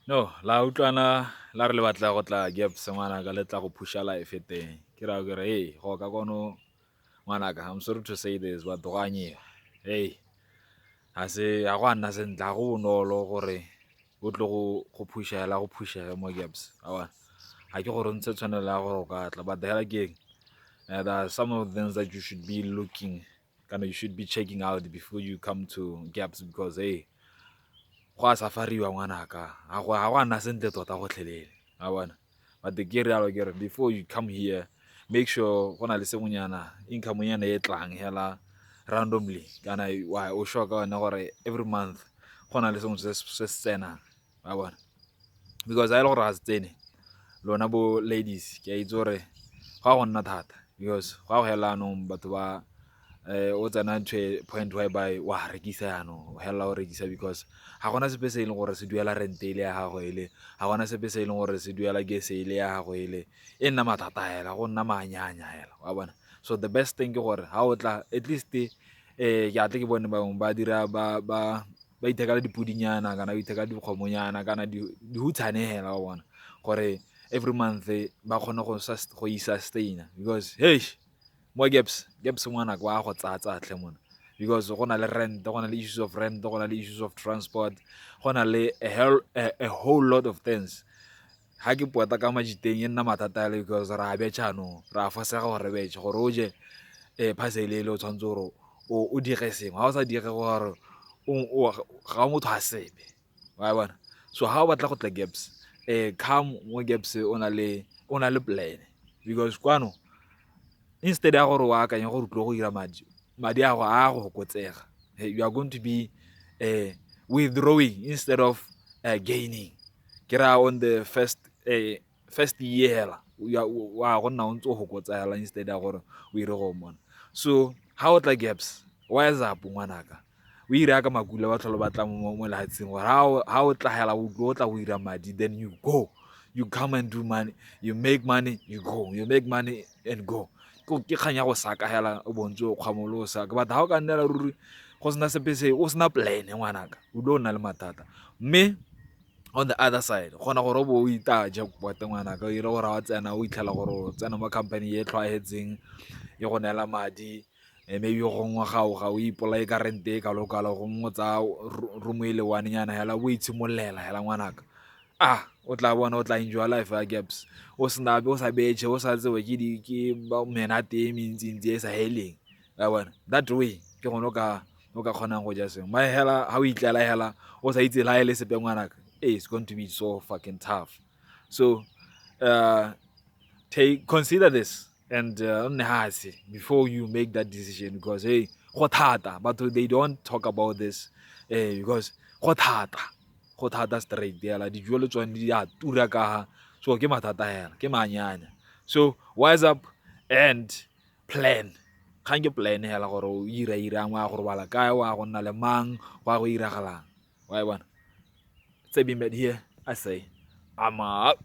No, la utlwana la re le batla go tla Gaps ngwanaka le tla go pusha life teng. Ke ra ke re hey, go ka kono ngwanaka. I'm sorry to say this, but go anye. Hey, a se a go nna sentle ga go bonolo gore o tle go pusha mo Gaps. Awa. Ha ke gore ntse tshwanela gore o ka tla but the hell again. There are some of the things that you should be looking, kind of you should be checking out before you come to Gaps because hey, go a safariwa ngwanaka ga go a nna sentle tota gotlhelele a bona but ke rialo ke re before you come here make sure go na le sengwenyana income-nyana e tlang hela randomly kana o sure ka wena gore every month go na le sengwe se se tsenang a bona because a e le gore ga se tsene lona bo ladies ke a itse gore ga go nna thata because go a go hela anong batho ba o tsena to a point whereby wa rekisa yano hela o rekisa because ga gona sepe se e leng gore se duela rente ile ya gago ele ga gona sepe se e leng gore se duela gese ile ya gago ele e nna mathata hela go nna maanyanya hela wa bona so the best thing ke gore ha o tla at least ke atle ke bone bangwe ba dira ba ithekala dipudinyana kana ba itheka dikgomonyana kana dihutshane hela wa bona gore every month ba kgone go i-sustaina because hey mo Gaps ngwana kwa go tsatsa tle mona because go na le rent go na le issues of rent go na le issues of transport go na le a whole lot of things ha ke puata ka majiteng e nna mathata le because ra betša no ra fosega gore betše gore o je parcel e le o tshwanetse gore o dire sengwe ga o sa dire gore ga motho a sebe wa bona so ha o batla go tla Gaps come mo Gaps o na le plan because kwano instead ya gore o akanya gore o tlo go dira madi a go fokotsega you are going to be withdrawing instead of gaining ke ra on the first year hela wa go nna o ntse o fokotsa hela instead ya gore o ire go mona so ha o tla Gaps wise up ngwanaka o ira ka makula ba tlholo batla mo lehatsheng gore ha o tla hela o tla go ira madi then you go you come and do money you make money you go you make money and go ke kganya go saka hela o bontse o kgwamolo o saka but ha o ka nnela ruri go sena sepe se o sena plan ngwanaka o tlo nna le mathata mme on the other side gona gore o bo o ita jackpot ngwanaka o ire gore wa tsena o itlhela gore o tsena mo company e tlwaetseng e go neela madi maybe go ngwa ga o ipolai ka rente e kalo-kalo go mo tsa room e le one nyana hela o itshimololela hela ngwanaka o tla bona o tla enjoy life ya Gaps o sa betšhe o sa tsewe ke menate e mentsi-ntsi e sa heleng ya bona that way ke gone o ka kgonang go ja sengwe ma hela ha o itlela hela o sa itse la e le sepe ngwanaka it's going to be so fucking tough so uh consider this and before you make that decision because hey go thata but they don't talk about this because go thata straight hela dijo le tsone di a tura ka ha so ke mathata hela ke maanyanya so wise up and plan kgang ke plan hela gore o ira wa go robala kae wa go nna le mang wa go iragalang wa bona tse be met here I say I'm out.